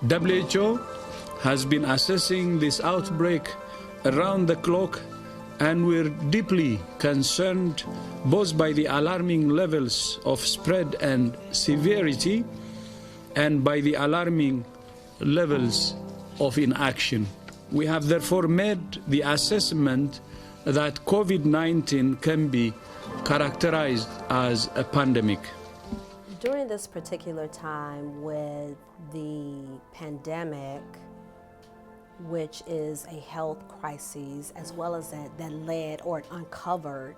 WHO has been assessing this outbreak around the clock, and we're deeply concerned both by the alarming levels of spread and severity and by the alarming levels of inaction. We have therefore made the assessment that COVID-19 can be characterized as a pandemic. During this particular time with the pandemic, which is a health crisis, as well as that led or uncovered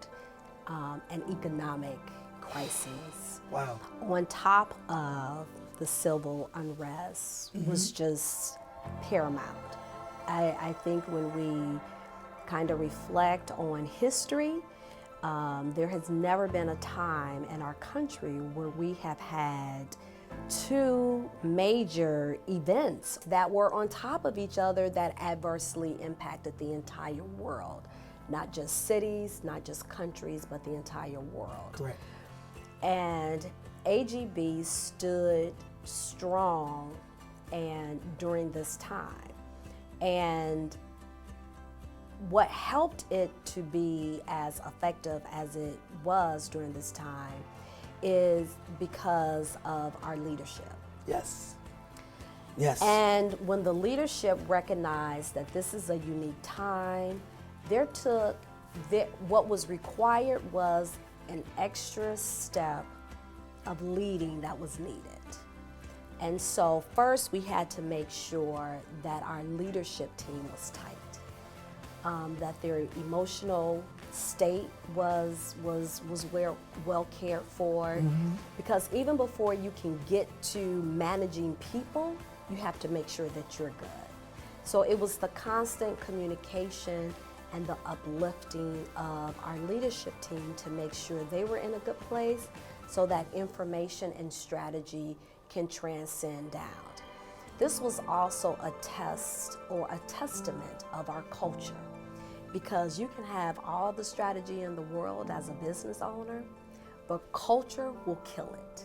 an economic crisis. Wow. On top of the civil unrest was just paramount. I think when we kind of reflect on history, there has never been a time in our country where we have had two major events that were on top of each other that adversely impacted the entire world. Not just cities, not just countries, but the entire world. Correct. And AGB stood strong and during this time. And what helped it to be as effective as it was during this time is because of our leadership. Yes. Yes. And when the leadership recognized that this is a unique time, what was required was an extra step of leading that was needed. And so first we had to make sure that our leadership team was tight, that their emotional state was well cared for, because even before you can get to managing people, you have to make sure that you're good. So it was the constant communication and the uplifting of our leadership team to make sure they were in a good place so that information and strategy can transcend out. This was also a test or a testament of our culture, because you can have all the strategy in the world as a business owner, but culture will kill it.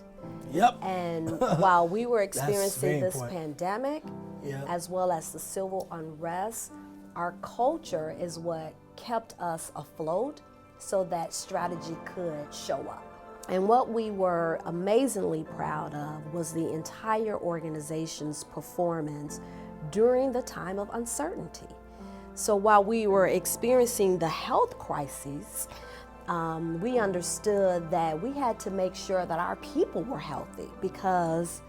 Yep. And while we were experiencing this important. pandemic, Yep. as well as the civil unrest, our culture is what kept us afloat so that strategy could show up. And what we were amazingly proud of was the entire organization's performance during the time of uncertainty. So while we were experiencing the health crisis, we understood that we had to make sure that our people were healthy, because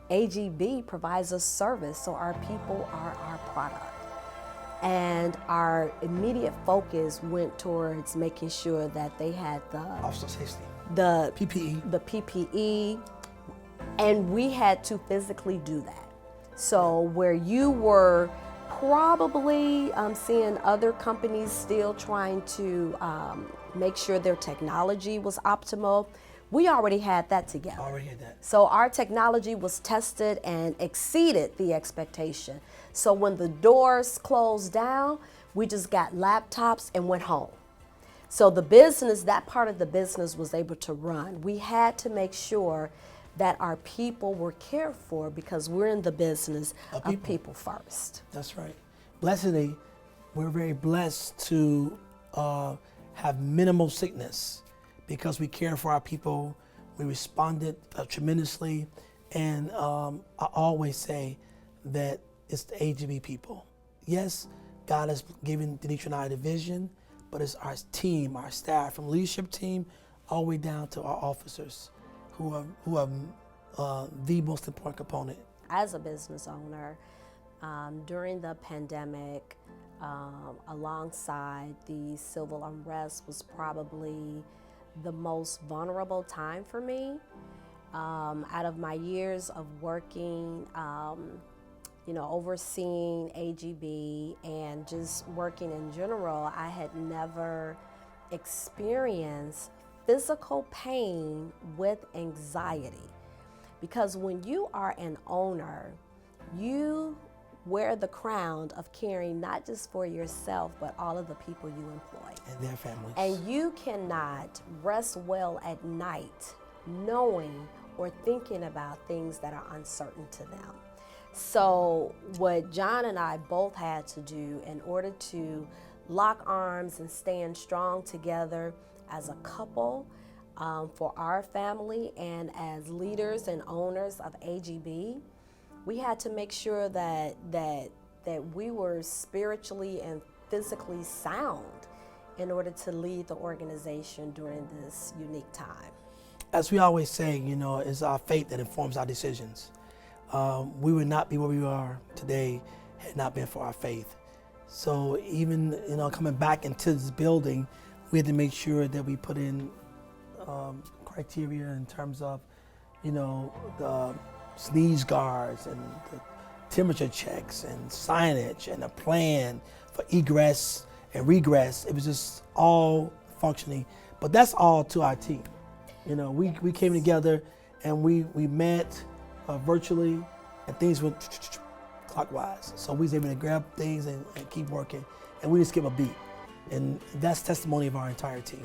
AGB provides us service, so our people are our product. And our immediate focus went towards making sure that they had Officer safety. the PPE. the PPE, and we had to physically do that. So where you were probably seeing other companies still trying to make sure their technology was optimal, we already had that together. Already had that. So our technology was tested and exceeded the expectation. So when the doors closed down, we just got laptops and went home. So the business, that part of the business was able to run. We had to make sure that our people were cared for, because we're in the business of people first. That's right. Blessedly, we're very blessed to have minimal sickness because we care for our people. We responded tremendously. And I always say that it's the AGB people. Yes, God has given Denitra and I the vision, but it's our team, our staff, from leadership team all the way down to our officers who are the most important component. As a business owner, during the pandemic, alongside the civil unrest, was probably the most vulnerable time for me. Out of my years of working, overseeing AGB and just working in general, I had never experienced physical pain with anxiety. Because when you are an owner, you wear the crown of caring not just for yourself, but all of the people you employ. And their families. And you cannot rest well at night knowing or thinking about things that are uncertain to them. So what John and I both had to do in order to lock arms and stand strong together as a couple, for our family and as leaders and owners of AGB, we had to make sure that we were spiritually and physically sound in order to lead the organization during this unique time. As we always say, you know, it's our faith that informs our decisions. We would not be where we are today had not been for our faith. So even, you know, coming back into this building, we had to make sure that we put in criteria in terms of, you know, the sneeze guards and the temperature checks and signage and a plan for egress and regress. It was just all functioning, but that's all to our team. You know, we came together and we met virtually, and things went clockwise. So we was able to grab things and keep working, and we didn't skip a beat. And that's testimony of our entire team.